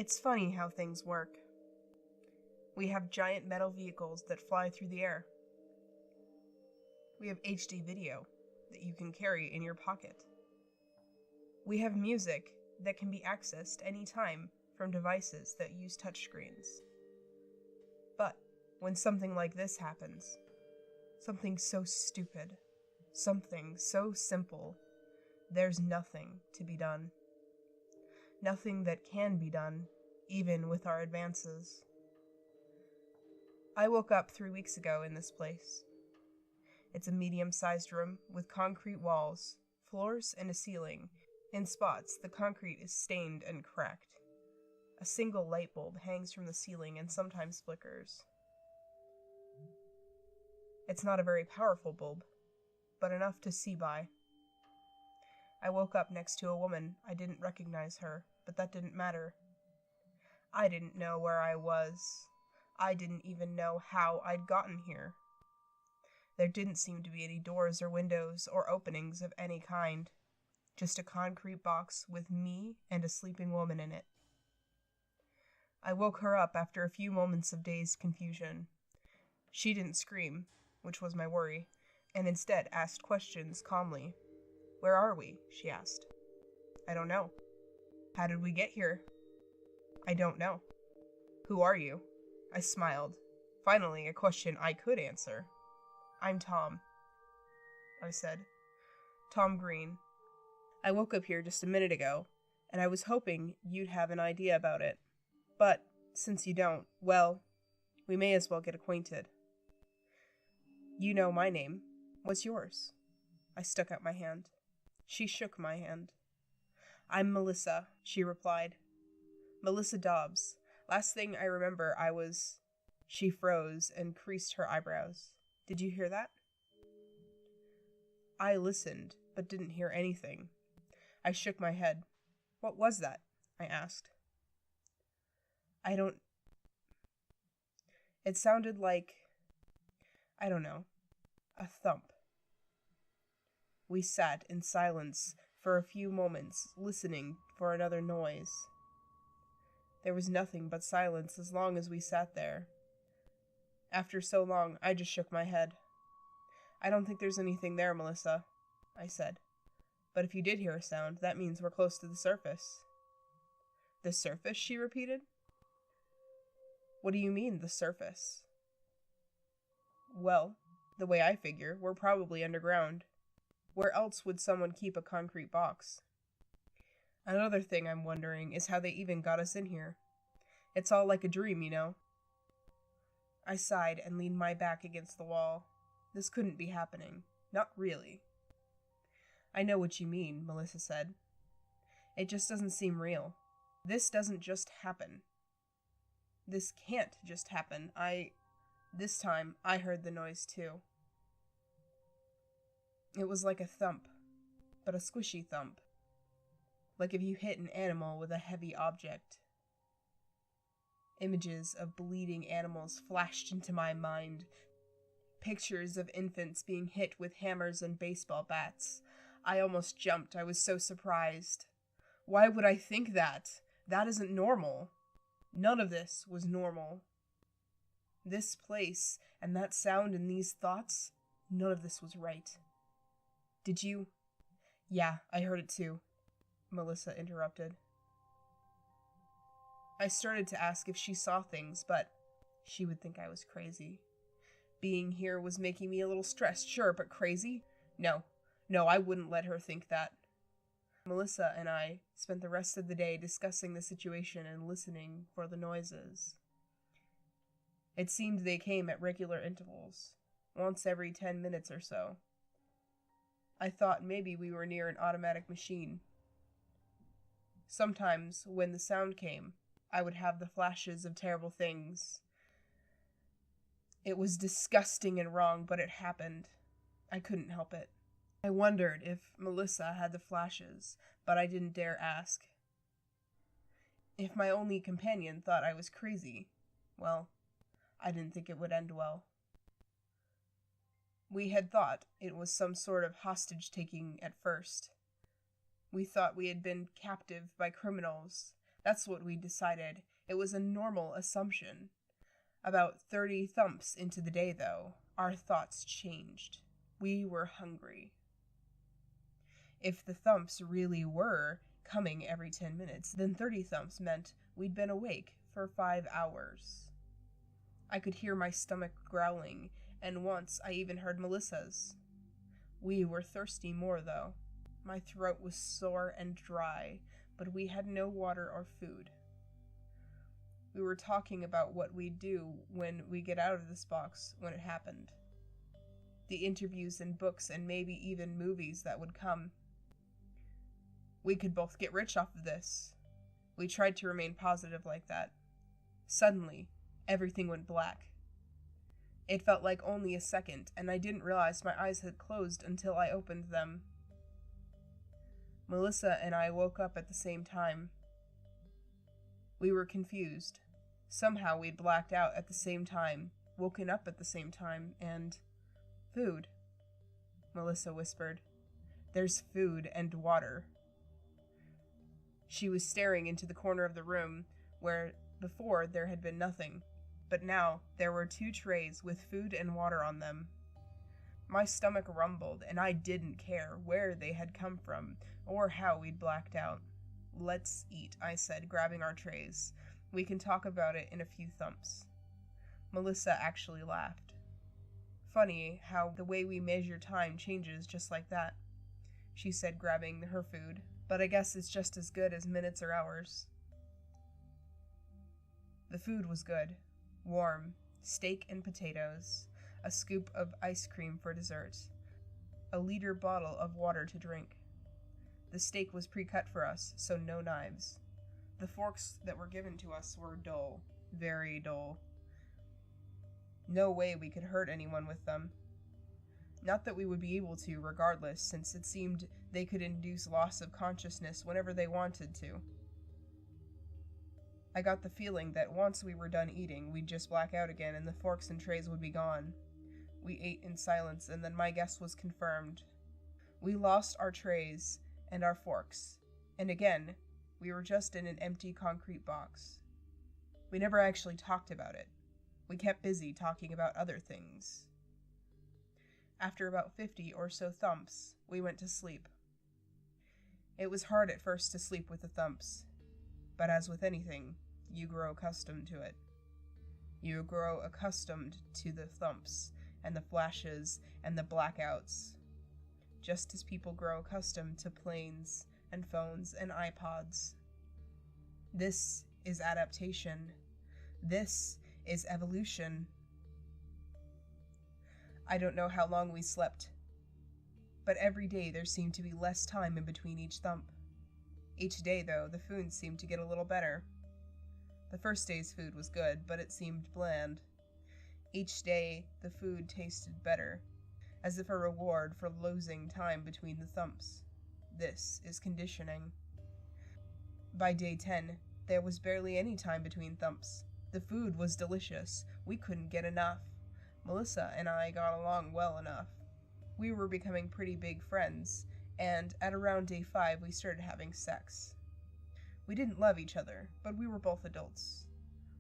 It's funny how things work. We have giant metal vehicles that fly through the air. We have HD video that you can carry in your pocket. We have music that can be accessed anytime from devices that use touchscreens. But when something like this happens, something so stupid, something so simple, there's nothing to be done. Nothing that can be done, even with our advances. I woke up 3 weeks ago in this place. It's a medium-sized room with concrete walls, floors, and a ceiling. In spots, the concrete is stained and cracked. A single light bulb hangs from the ceiling and sometimes flickers. It's not a very powerful bulb, but enough to see by. I woke up next to a woman. I didn't recognize her, but that didn't matter. I didn't know where I was. I didn't even know how I'd gotten here. There didn't seem to be any doors or windows or openings of any kind. Just a concrete box with me and a sleeping woman in it. I woke her up after a few moments of dazed confusion. She didn't scream, which was my worry, and instead asked questions calmly. "Where are we?" she asked. "I don't know." "How did we get here?" "I don't know." "Who are you?" I smiled. Finally, a question I could answer. "I'm Tom," I said. "Tom Green. I woke up here just a minute ago, and I was hoping you'd have an idea about it. But since you don't, well, we may as well get acquainted." "You know my name. What's yours?" I stuck out my hand. She shook my hand. "I'm Melissa," she replied. "Melissa Dobbs. Last thing I remember, I was..." She froze and creased her eyebrows. "Did you hear that?" I listened, but didn't hear anything. I shook my head. "What was that?" I asked. "I don't..." It sounded like... I don't know. A thump. We sat in silence for a few moments, listening for another noise. There was nothing but silence as long as we sat there. After so long, I just shook my head. "I don't think there's anything there, Melissa," I said. "But if you did hear a sound, that means we're close to the surface." "The surface?" she repeated. "What do you mean, the surface?" "Well, the way I figure, we're probably underground. Where else would someone keep a concrete box? Another thing I'm wondering is how they even got us in here. It's all like a dream, you know." I sighed and leaned my back against the wall. This couldn't be happening. Not really. "I know what you mean," Melissa said. "It just doesn't seem real. This doesn't just happen. This can't just happen. This time, I heard the noise too. It was like a thump, but a squishy thump. Like if you hit an animal with a heavy object. Images of bleeding animals flashed into my mind. Pictures of infants being hit with hammers and baseball bats. I almost jumped. I was so surprised. Why would I think that? That isn't normal. None of this was normal. This place, and that sound and these thoughts, none of this was right. "Did you..." "Yeah, I heard it too," Melissa interrupted. I started to ask if she saw things, but she would think I was crazy. Being here was making me a little stressed, sure, but crazy? No, I wouldn't let her think that. Melissa and I spent the rest of the day discussing the situation and listening for the noises. It seemed they came at regular intervals, once every 10 minutes or so. I thought maybe we were near an automatic machine. Sometimes, when the sound came, I would have the flashes of terrible things. It was disgusting and wrong, but it happened. I couldn't help it. I wondered if Melissa had the flashes, but I didn't dare ask. If my only companion thought I was crazy, well, I didn't think it would end well. We had thought it was some sort of hostage-taking at first. We thought we had been captive by criminals, That's what we decided. It was a normal assumption. About 30 thumps into the day, though, our thoughts changed. We were hungry. If the thumps really were coming every 10 minutes, then 30 thumps meant we'd been awake for 5 hours. I could hear my stomach growling, and once I even heard Melissa's. We were thirsty more, though. My throat was sore and dry, but we had no water or food. We were talking about what we'd do when we get out of this box when it happened. The interviews and books and maybe even movies that would come. We could both get rich off of this. We tried to remain positive like that. Suddenly, everything went black. It felt like only a second, and I didn't realize my eyes had closed until I opened them. Melissa and I woke up at the same time. We were confused. Somehow we'd blacked out at the same time, woken up at the same time, and... food, Melissa whispered. There's food and water. She was staring into the corner of the room where before there had been nothing, but now there were 2 trays with food and water on them. My stomach rumbled, and I didn't care where they had come from or how we'd blacked out. Let's eat, I said, grabbing our trays. We can talk about it in a few thumps. Melissa actually laughed. Funny how the way we measure time changes just like that, she said, grabbing her food. But I guess it's just as good as minutes or hours. The food was good. Warm. Steak and potatoes. A scoop of ice cream for dessert. A liter bottle of water to drink. The steak was pre-cut for us, so no knives. The forks that were given to us were dull. Very dull. No way we could hurt anyone with them. Not that we would be able to, regardless, since it seemed they could induce loss of consciousness whenever they wanted to. I got the feeling that once we were done eating, we'd just black out again and the forks and trays would be gone. We ate in silence, and then my guess was confirmed. We lost our trays and our forks, and again, we were just in an empty concrete box. We never actually talked about it. We kept busy talking about other things. After about 50 or so thumps, we went to sleep. It was hard at first to sleep with the thumps, but as with anything, you grow accustomed to it. You grow accustomed to the thumps, and the flashes, and the blackouts, just as people grow accustomed to planes, and phones, and iPods. This is adaptation. This is evolution. I don't know how long we slept, but every day there seemed to be less time in between each thump. Each day, though, the food seemed to get a little better. The first day's food was good, but it seemed bland. Each day, the food tasted better, as if a reward for losing time between the thumps. This is conditioning. By day 10, there was barely any time between thumps. The food was delicious. We couldn't get enough. Melissa and I got along well enough. We were becoming pretty big friends, and at around day 5 we started having sex. We didn't love each other, but we were both adults.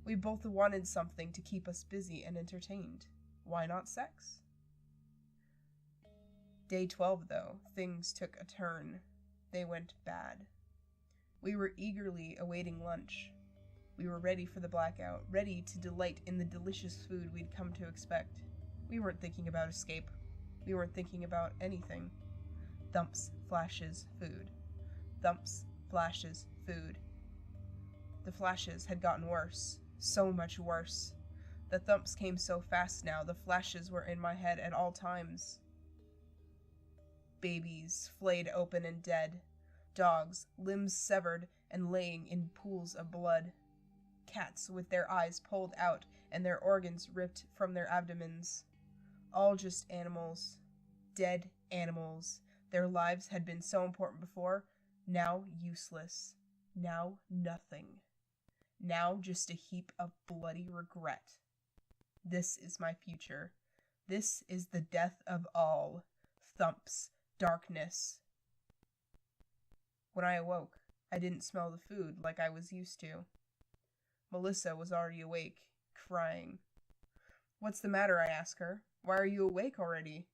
We both wanted something to keep us busy and entertained. Why not sex? Day 12, though, things took a turn. They went bad. We were eagerly awaiting lunch. We were ready for the blackout, ready to delight in the delicious food we'd come to expect. We weren't thinking about escape. We weren't thinking about anything. Thumps, flashes, food. Thumps, flashes, food. The flashes had gotten worse. So much worse. The thumps came so fast now, the flashes were in my head at all times. Babies, flayed open and dead. Dogs, limbs severed and laying in pools of blood. Cats with their eyes pulled out and their organs ripped from their abdomens. All just animals. Dead animals. Their lives had been so important before, now useless. Now nothing. Now just a heap of bloody regret. This is my future. This is the death of all. Thumps. Darkness. When I awoke, I didn't smell the food like I was used to. Melissa was already awake, crying. What's the matter? I ask her. Why are you awake already?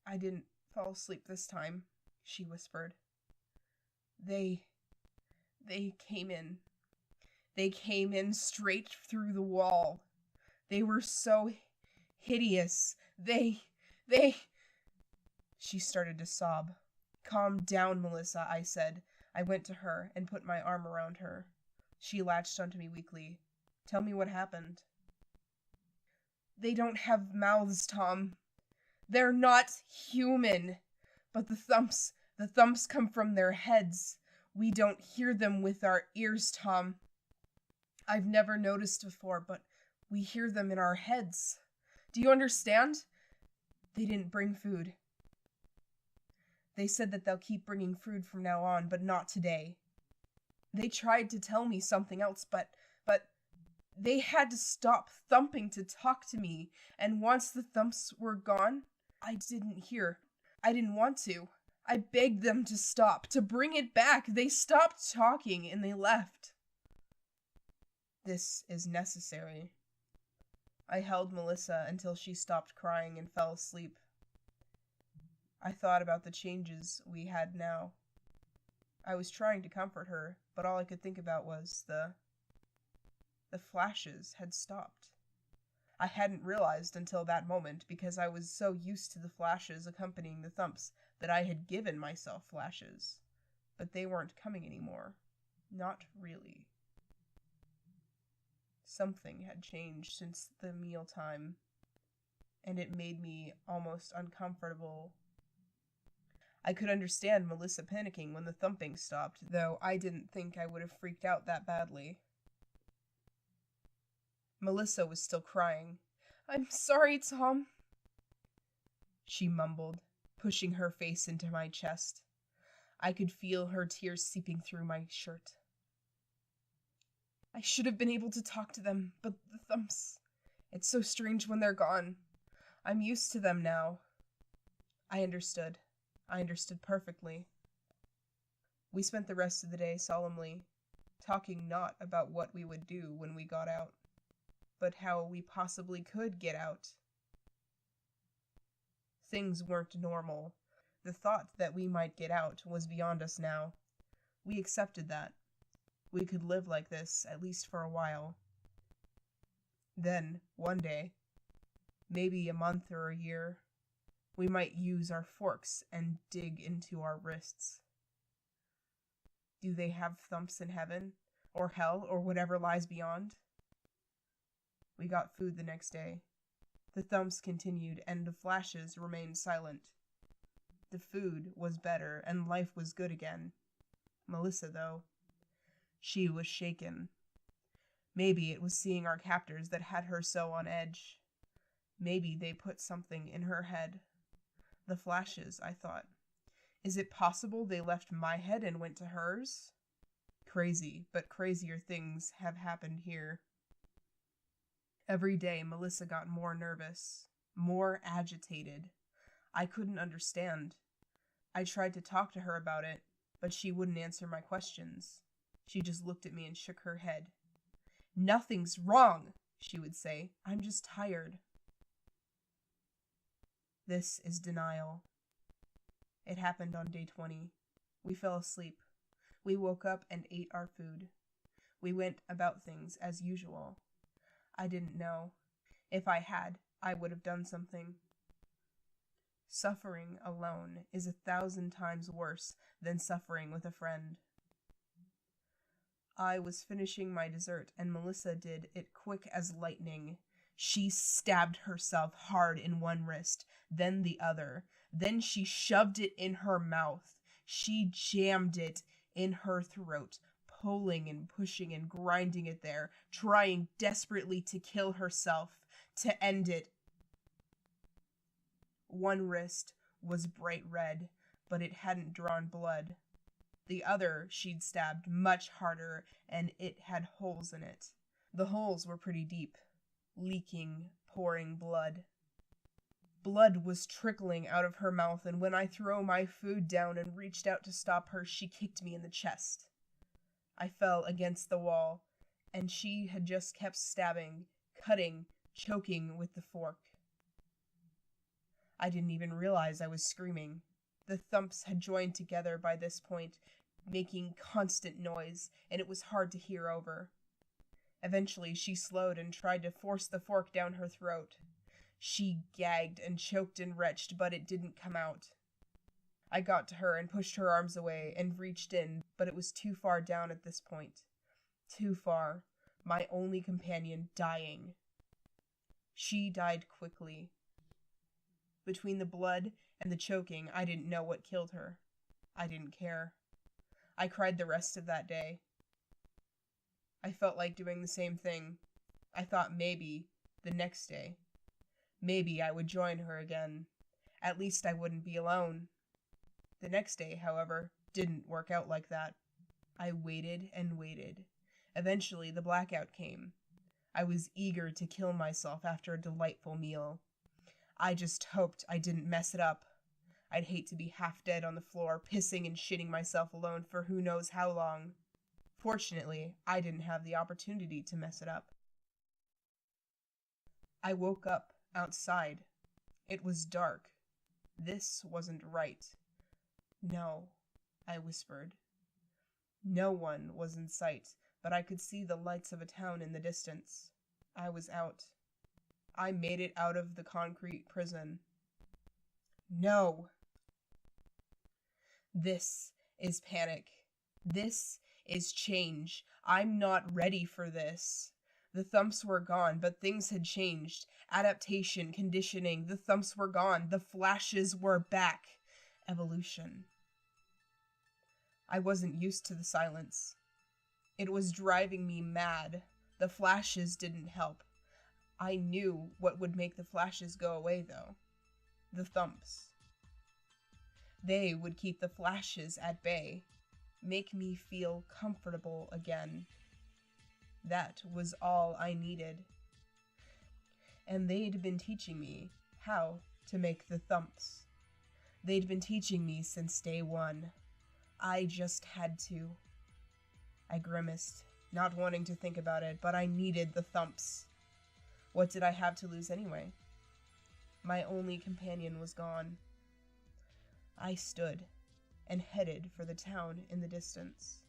I didn't fall asleep this time, she whispered. They came in. They came in straight through the wall. They were so hideous. They... She started to sob. Calm down, Melissa, I said. I went to her and put my arm around her. She latched onto me weakly. Tell me what happened. They don't have mouths, Tom. They're not human. But the thumps come from their heads. We don't hear them with our ears, Tom. I've never noticed before, but we hear them in our heads. Do you understand? They didn't bring food. They said that they'll keep bringing food from now on, but not today. They tried to tell me something else, but they had to stop thumping to talk to me, and once the thumps were gone, I didn't hear. I didn't want to. I begged them to stop, to bring it back. They stopped talking, and they left. This is necessary. I held Melissa until she stopped crying and fell asleep. I thought about the changes we had now. I was trying to comfort her, but all I could think about was the flashes had stopped. I hadn't realized until that moment because I was so used to the flashes accompanying the thumps that I had given myself flashes. But they weren't coming anymore. Not really. Something had changed since the mealtime, and it made me almost uncomfortable. I could understand Melissa panicking when the thumping stopped, though I didn't think I would have freaked out that badly. Melissa was still crying. I'm sorry, Tom, she mumbled, pushing her face into my chest. I could feel her tears seeping through my shirt. I should have been able to talk to them, but the thumps... It's so strange when they're gone. I'm used to them now. I understood. I understood perfectly. We spent the rest of the day solemnly, talking not about what we would do when we got out, but how we possibly could get out. Things weren't normal. The thought that we might get out was beyond us now. We accepted that. We could live like this, at least for a while. Then, one day, maybe a month or a year, we might use our forks and dig into our wrists. Do they have thumps in heaven, or hell, or whatever lies beyond? We got food the next day. The thumps continued, and the flashes remained silent. The food was better, and life was good again. Melissa, though, she was shaken. Maybe it was seeing our captors that had her so on edge. Maybe they put something in her head. The flashes, I thought. Is it possible they left my head and went to hers? Crazy, but crazier things have happened here. Every day, Melissa got more nervous, more agitated. I couldn't understand. I tried to talk to her about it, but she wouldn't answer my questions. She just looked at me and shook her head. Nothing's wrong, she would say. I'm just tired. This is denial. It happened on day 20. We fell asleep. We woke up and ate our food. We went about things as usual. I didn't know. If I had, I would have done something. Suffering alone is 1,000 times worse than suffering with a friend. I was finishing my dessert, and Melissa did it quick as lightning. She stabbed herself hard in one wrist, then the other. Then she shoved it in her mouth. She jammed it in her throat, pulling and pushing and grinding it there, trying desperately to kill herself, to end it. One wrist was bright red, but it hadn't drawn blood. The other she'd stabbed much harder, and it had holes in it. The holes were pretty deep, leaking, pouring blood. Blood was trickling out of her mouth, and when I threw my food down and reached out to stop her, she kicked me in the chest. I fell against the wall, and she had just kept stabbing, cutting, choking with the fork. I didn't even realize I was screaming. The thumps had joined together by this point, making constant noise, and it was hard to hear over. Eventually, she slowed and tried to force the fork down her throat. She gagged and choked and retched, but it didn't come out. I got to her and pushed her arms away and reached in, but it was too far down at this point. Too far. My only companion dying. She died quickly. Between the blood and the choking, I didn't know what killed her. I didn't care. I cried the rest of that day. I felt like doing the same thing. I thought maybe, the next day, maybe I would join her again. At least I wouldn't be alone. The next day, however, didn't work out like that. I waited and waited. Eventually, the blackout came. I was eager to kill myself after a delightful meal. I just hoped I didn't mess it up. I'd hate to be half dead on the floor, pissing and shitting myself alone for who knows how long. Fortunately, I didn't have the opportunity to mess it up. I woke up outside. It was dark. This wasn't right. No, I whispered. No one was in sight, but I could see the lights of a town in the distance. I was out. I made it out of the concrete prison. No! This is panic. This is change. I'm not ready for this. The thumps were gone, but things had changed. Adaptation, conditioning, the thumps were gone. The flashes were back. Evolution. I wasn't used to the silence. It was driving me mad. The flashes didn't help. I knew what would make the flashes go away, though. The thumps. They would keep the flashes at bay, make me feel comfortable again. That was all I needed. And they'd been teaching me how to make the thumps. They'd been teaching me since day one. I just had to. I grimaced, not wanting to think about it, but I needed the thumps. What did I have to lose anyway? My only companion was gone. I stood and headed for the town in the distance.